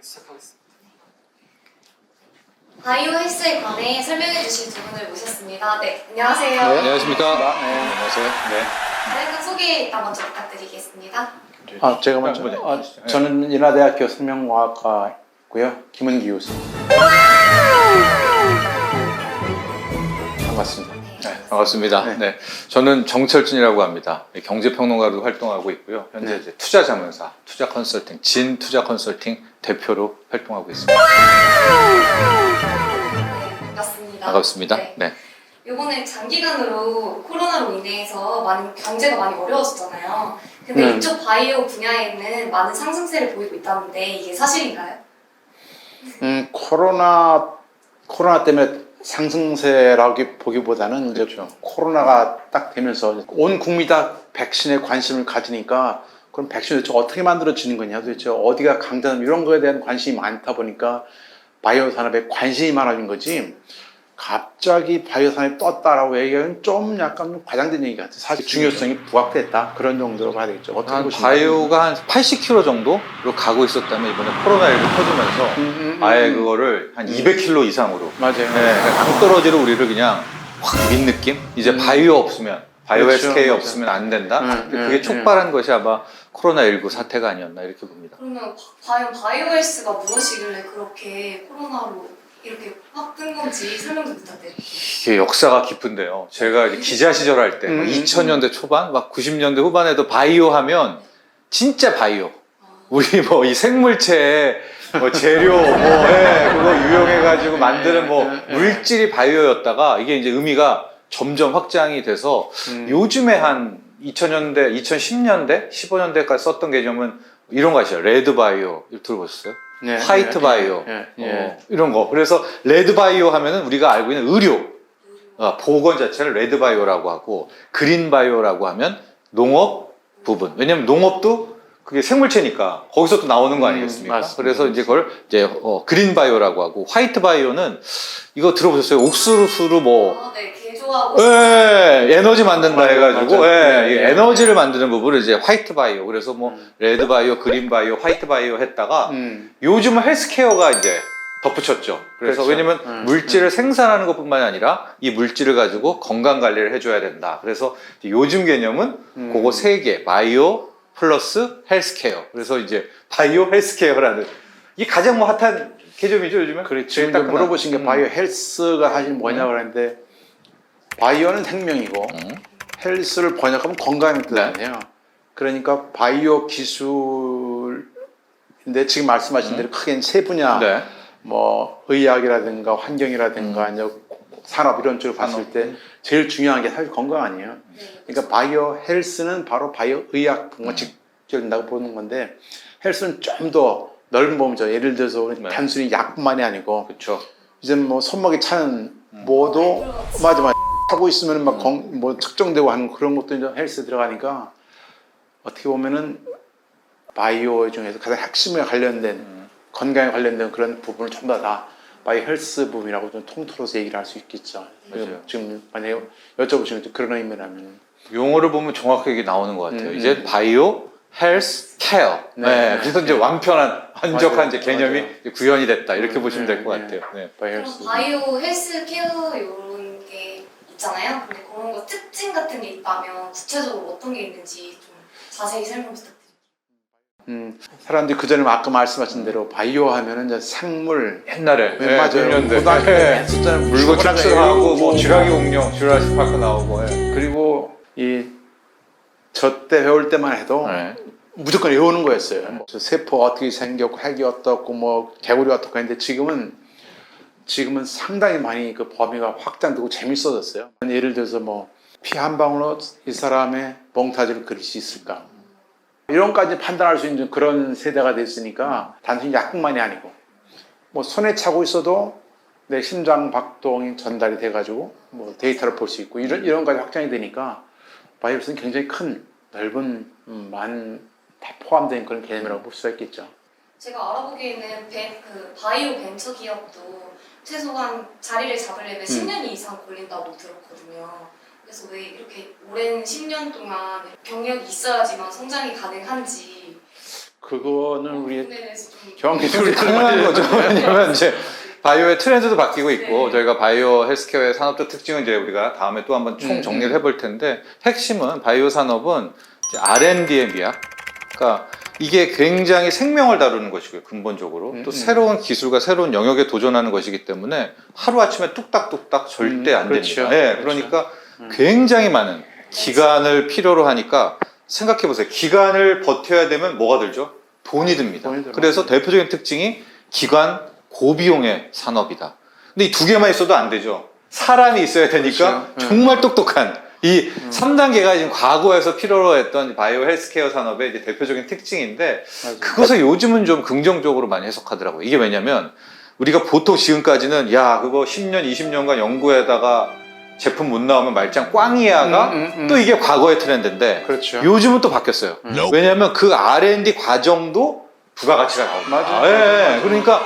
시작하겠습니다. 바이오 헬스에 관해 설명해 주실 두 분을 모셨습니다. 네, 안녕하세요. 네, 안녕하십니까? 네, 안녕하세요. 네. 간략한 소개 일단 먼저 부탁드리겠습니다. 제가 먼저 저는 인하대학교 생명과학과고요. 김은기 교수. 반갑습니다. 네, 반갑습니다. 네. 네. 저는 정철진이라고 합니다. 경제평론가로 활동하고 있고요. 현재 네. 이제 투자 자문사, 투자 컨설팅, 진 투자 컨설팅 대표로 활동하고 있습니다. 네, 반갑습니다. 반갑습니다. 네. 네. 이번에 장기간으로 코로나로 인해서 경제가 많이 어려웠었잖아요. 근데 이쪽 바이오 분야에는 많은 상승세를 보이고 있다는데 이게 사실인가요? 코로나 때문에 상승세라고 보기보다는 이제 그렇죠. 코로나가 딱 되면서 온 국민이 다 백신에 관심을 가지니까 그럼 백신이 도대체 어떻게 만들어지는 거냐, 도대체 어디가 강자는 이런 거에 대한 관심이 많다 보니까 바이오 산업에 관심이 많아진 거지. 갑자기 바이오 산업이 떴다라고 얘기하면 좀 약간 과장된 얘기 같아요. 사실 중요성이 부각됐다 그런 정도로 봐야 되겠죠. 어떻게 한 보시나요? 바이오가 한 80kg 정도로 가고 있었다면 이번에 코로나19 터지면서 아예 그거를 한 200kg 이상으로 맞아요. 네, 낭떠러지로 우리를 그냥 확 민 느낌? 이제 바이오 없으면, 바이오 그렇죠, SK 맞아요. 없으면 안 된다? 네, 그게 네, 촉발한 것이 아마 코로나19 사태가 아니었나 이렇게 봅니다. 그러면 과연 바이오 헬스가 무엇이길래 그렇게 코로나로 이렇게 확 뜬 건지 설명 좀 부탁드릴게요. 이게 역사가 깊은데요. 제가 이제 기자 시절할 때, 2000년대 초반, 막 90년대 후반에도 바이오 하면 진짜 바이오. 우리 뭐 이 생물체, 뭐 재료, 그거 유용해가지고 만드는 물질이 바이오였다가 이게 이제 의미가 점점 확장이 돼서 요즘에 한 2000년대, 2010년대, 15년대까지 썼던 개념은 이런 거 아시죠? 레드 바이오. 이거 들어보셨어요? 네, 화이트 네, 바이오. 네. 이런 거. 그래서 레드 바이오 하면은 우리가 알고 있는 의료. 보건 자체를 레드 바이오라고 하고 그린 바이오라고 하면 농업 부분. 왜냐면 농업도 그게 생물체니까 거기서 또 나오는 거 아니겠습니까? 맞습니다. 그래서 이제 그걸 이제 그린 바이오라고 하고 화이트 바이오는 이거 들어보셨어요? 옥수수로 네, 개조하고 에너지 만든다 맞아요, 해가지고 맞아요. 이 네. 에너지를 만드는 부분을 이제 화이트 바이오. 그래서 레드 바이오, 그린 바이오, 화이트 바이오 했다가 요즘은 헬스케어가 이제 덧붙였죠. 그래서 그렇죠. 왜냐면 물질을 생산하는 것뿐만이 아니라 이 물질을 가지고 건강 관리를 해줘야 된다. 그래서 요즘 개념은 그거 세 개, 바이오 플러스 헬스케어. 그래서 이제 바이오 헬스케어라는 이 가장 핫한 개념이죠 요즘에. 지금 이제 물어보신 게 바이오 헬스가 사실 뭐냐고 그랬는데 바이오는 생명이고 헬스를 번역하면 건강의 뜻 아니에요. 그러니까 바이오 기술인데 지금 말씀하신 대로 크게 세 분야, 네. 뭐 의학이라든가 환경이라든가 이제 산업 이런 쪽으로 봤을 때 제일 중요한 게 사실 건강 아니에요. 그러니까 바이오 헬스는 바로 바이오 의학과 직결된다고 보는 건데 헬스는 좀 더 넓은 범위죠. 예를 들어서 단순히 약뿐만이 아니고 그렇죠. 이제 뭐 손목에 차는 뭐도 맞아 하고 있으면 막 뭐 측정되고 하는 그런 것도 이제 헬스 들어가니까 어떻게 보면은 바이오 중에서 가장 핵심에 관련된 건강에 관련된 그런 부분을 전부 다 바이오 헬스 부분이라고 좀 통틀어서 얘기를 할 수 있겠죠. 맞아요. 지금 만약에 여쭤보시면 그런 의미라면 용어를 보면 정확하게 나오는 것 같아요. 이제 바이오 헬스 케어. 네. 그래서 이제 완벽한 맞아요. 이제 개념이 맞아요. 이제 구현이 됐다. 이렇게 보시면 될 것 같아요. 네. 바이오 그럼 헬스. 바이오 헬스 케어 이런 게 있잖아요. 근데 그런 거 특징 같은 게 있다면 구체적으로 어떤 게 있는지 좀 자세히 설명 부탁드릴게요. 사람들이 그 전에 아까 말씀하신 대로 바이오 하면은 이제 생물 옛날에 맞아요. 100년대 고등학교 때 했었잖아요. 물고 죽어나가 축소하고 뭐 애우고 쥐라기 공룡, 쥐라시 파크 나오고. 그리고 저 때 배울 때만 해도 무조건 외우는 거였어요. 뭐 세포 어떻게 생겼고 핵이 어떻고 뭐 개구리 어떻고 했는데 지금은 상당히 많이 그 범위가 확장되고 재밌어졌어요. 예를 들어서 뭐 피 한 방울로 이 사람의 몽타주를 그릴 수 있을까? 이런까지 판단할 수 있는 그런 세대가 됐으니까 단순히 약뿐만이 아니고 뭐 손에 차고 있어도 내 심장 박동이 전달이 돼가지고 뭐 데이터를 볼 수 있고 이런까지 확장이 되니까 바이오스는 굉장히 큰 넓은 다 포함된 그런 개념이라고 볼 수가 있겠죠. 제가 알아보기에는 그 바이오 벤처 기업도 최소한 자리를 잡으려면 10년 이상 걸린다고 들었거든요. 그래서 왜 이렇게 오랜 10년 동안 경력이 있어야지만 성장이 가능한지. 그거는 우리 부분에 대해서 좀 경기술이 당연한 거죠. 왜냐면 이제 바이오의 트렌드도 바뀌고 있고 네. 저희가 바이오 헬스케어의 산업적 특징은 이제 우리가 다음에 또 한번 총 정리를 해볼 텐데 핵심은 바이오 산업은 이제 R&D의 미학. 그러니까 이게 굉장히 생명을 다루는 것이고요. 근본적으로 또 새로운 기술과 새로운 영역에 도전하는 것이기 때문에 하루아침에 뚝딱뚝딱 절대 안 그렇죠. 됩니다. 네, 그렇죠. 그러니까 굉장히 많은 기간을 필요로 하니까 생각해 보세요. 기간을 버텨야 되면 뭐가 들죠? 돈이 듭니다. 돈이 들어요. 그래서 대표적인 특징이 기관 고비용의 산업이다. 근데 이 두 개만 있어도 안 되죠. 사람이 있어야 되니까 그렇죠. 정말 똑똑한 이 3단계가 지금 과거에서 필요로 했던 바이오 헬스케어 산업의 이제 대표적인 특징인데 맞아요. 그것을 요즘은 좀 긍정적으로 많이 해석하더라고요. 이게 왜냐면 우리가 보통 지금까지는 야 그거 10년 20년간 연구에다가 제품 못 나오면 말짱 꽝이야가 또 이게 과거의 트렌드인데 그렇죠. 요즘은 또 바뀌었어요. 왜냐하면 그 R&D 과정도 부가가치가 나옵니다. 맞아요. 예, 맞아요. 그러니까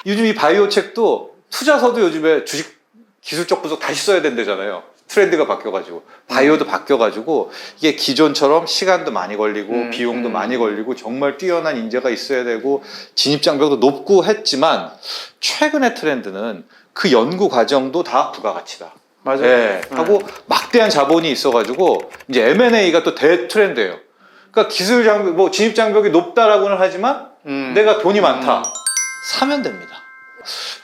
요즘 이 바이오 책도 투자서도 요즘에 주식 기술적 분석 다시 써야 된다잖아요. 트렌드가 바뀌어가지고 바이오도 바뀌어가지고 이게 기존처럼 시간도 많이 걸리고 비용도 많이 걸리고 정말 뛰어난 인재가 있어야 되고 진입 장벽도 높고 했지만 최근의 트렌드는 그 연구 과정도 다 부가가치다. 맞아요. 예, 하고 막대한 자본이 있어가지고 이제 M&A가 또 대트렌드예요. 그러니까 기술 장벽, 뭐 진입 장벽이 높다라고는 하지만 내가 돈이 많다. 사면 됩니다.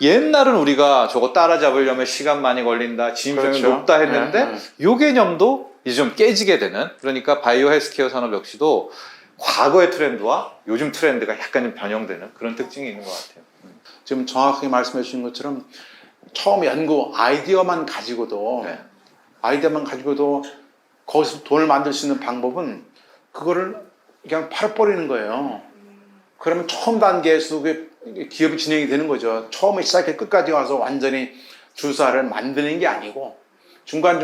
옛날은 우리가 저거 따라잡으려면 시간 많이 걸린다, 진입 장벽이 그렇죠. 높다 했는데 요 개념도 이제 좀 깨지게 되는 그러니까 바이오 헬스케어 산업 역시도 과거의 트렌드와 요즘 트렌드가 약간 좀 변형되는 그런 특징이 있는 것 같아요. 지금 정확하게 말씀해 주신 것처럼 처음 연구 아이디어만 가지고도 네. 거기서 돈을 만들 수 있는 방법은 그거를 그냥 팔아버리는 거예요. 그러면 처음 단계에서 기업이 진행이 되는 거죠. 처음에 시작해 끝까지 와서 완전히 주사를 만드는 게 아니고 중간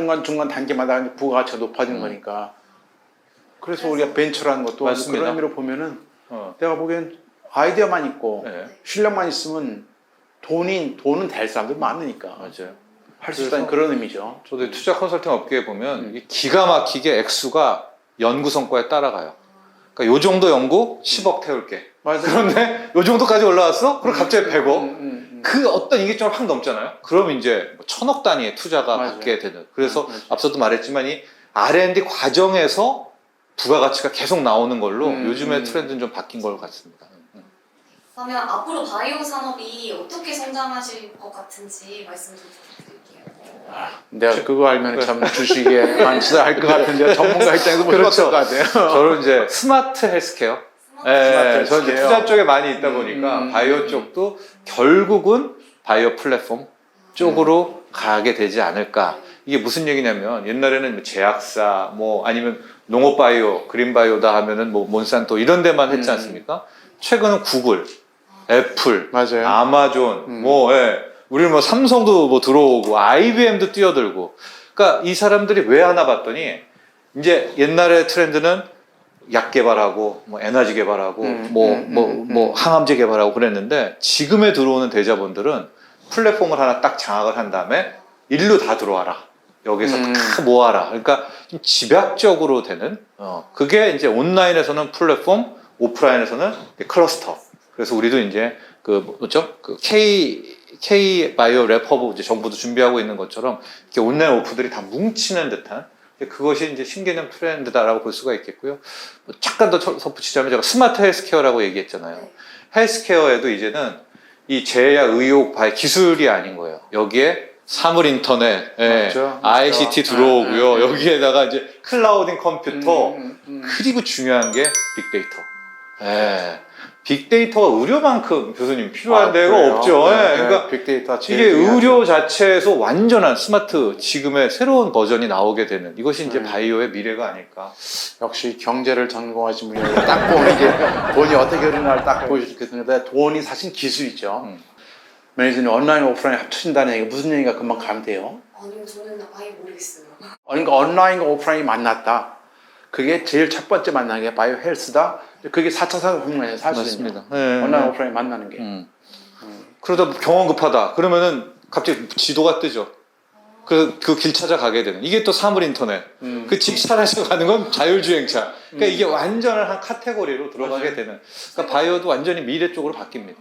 단계마다 부가가치가 높아지는 거니까. 그래서 우리가 벤처라는 것도 맞습니다. 그런 의미로 보면은 내가 보기엔 아이디어만 있고 네. 실력만 있으면 돈은 될 사람들 많으니까 맞아요. 할 수 있다는 그런 의미죠. 저도 투자 컨설팅 업계에 보면 이게 기가 막히게 액수가 연구 성과에 따라가요. 그러니까 요 정도 연구 10억 태울게. 맞아요. 그런데 요 정도까지 올라왔어? 그럼 갑자기 100억. 그 어떤 인기점을 확 넘잖아요. 그럼 이제 뭐 1000억 단위의 투자가 맞아요. 받게 되는. 그래서 맞아요. 앞서도 말했지만 이 R&D 과정에서 부가가치가 계속 나오는 걸로 요즘의 트렌드는 좀 바뀐 것 같습니다. 그러면 앞으로 바이오 산업이 어떻게 성장하실 것 같은지 말씀 좀 부탁드릴게요. 내가 그거 알면 참 주식에 많이 투자할 것 같은데 전문가 입장에서 못 그렇죠. 것 같아요. 저는 이제 스마트 헬스케어. 스마트 저는 이제 헬스케어. 투자 쪽에 많이 있다 보니까 바이오 쪽도 결국은 바이오 플랫폼 쪽으로 가게 되지 않을까. 이게 무슨 얘기냐면 옛날에는 제약사 뭐 아니면 농업 바이오, 그린 바이오다 하면은 뭐 몬산토 이런 데만 했지 않습니까? 최근은 구글, 애플, 맞아요. 아마존, 우리 뭐 삼성도 뭐 들어오고 IBM도 뛰어들고. 그러니까 이 사람들이 왜 하나 봤더니 이제 옛날의 트렌드는 약 개발하고 뭐 에너지 개발하고 뭐 항암제 개발하고 그랬는데 지금에 들어오는 대자본들은 플랫폼을 하나 딱 장악을 한 다음에 일로 다 들어와라. 여기서 다 모아라. 그러니까 좀 집약적으로 되는 그게 이제 온라인에서는 플랫폼, 오프라인에서는 클러스터. 그래서 우리도 이제 그 K 바이오 랩허브 이제 정부도 준비하고 있는 것처럼 이렇게 온라인 오프들이 다 뭉치는 듯한 그것이 이제 신개념 트렌드다라고 볼 수가 있겠고요. 잠깐 더 덧붙이자면 제가 스마트 헬스케어라고 얘기했잖아요. 헬스케어에도 이제는 이 제약, 의료, 기술이 아닌 거예요. 여기에 사물 인터넷, 맞죠. ICT 들어오고요. 여기에다가 이제 클라우딩 컴퓨터, 그리고 중요한 게 빅데이터. 빅데이터가 의료만큼 교수님 필요한 데가 그래요? 없죠. 네, 그러니까 빅데이터 제일 이게 중요하죠. 의료 자체에서 완전한 스마트 지금의 새로운 버전이 나오게 되는 이것이 이제 바이오의 미래가 아닐까. 역시 경제를 전공하신 분이 딱 보면 이게 돈이 어떻게 흐르나를 딱 보여주겠는데 돈이 사실 기술이죠. 매니저님 온라인 오프라인 합쳐진다는 얘기가 무슨 얘기가 금방 감돼요? 아니요, 저는 아예 모르겠어요. 그러니까 온라인과 오프라인이 만났다. 그게 제일 첫 번째 만나는 게 바이오 헬스다. 그게 4차 산업혁명이에요, 사실은요. 맞습니다. 온라인 오프라인 만나는 게. 그러다 경험 급하다. 그러면은 갑자기 지도가 뜨죠. 그 길 찾아가게 되는 이게 또 사물 인터넷. 그 집 찾아서 가는 건 자율주행차. 그러니까 이게 완전한 한 카테고리로 들어가게 되는. 그러니까 바이오도 완전히 미래 쪽으로 바뀝니다.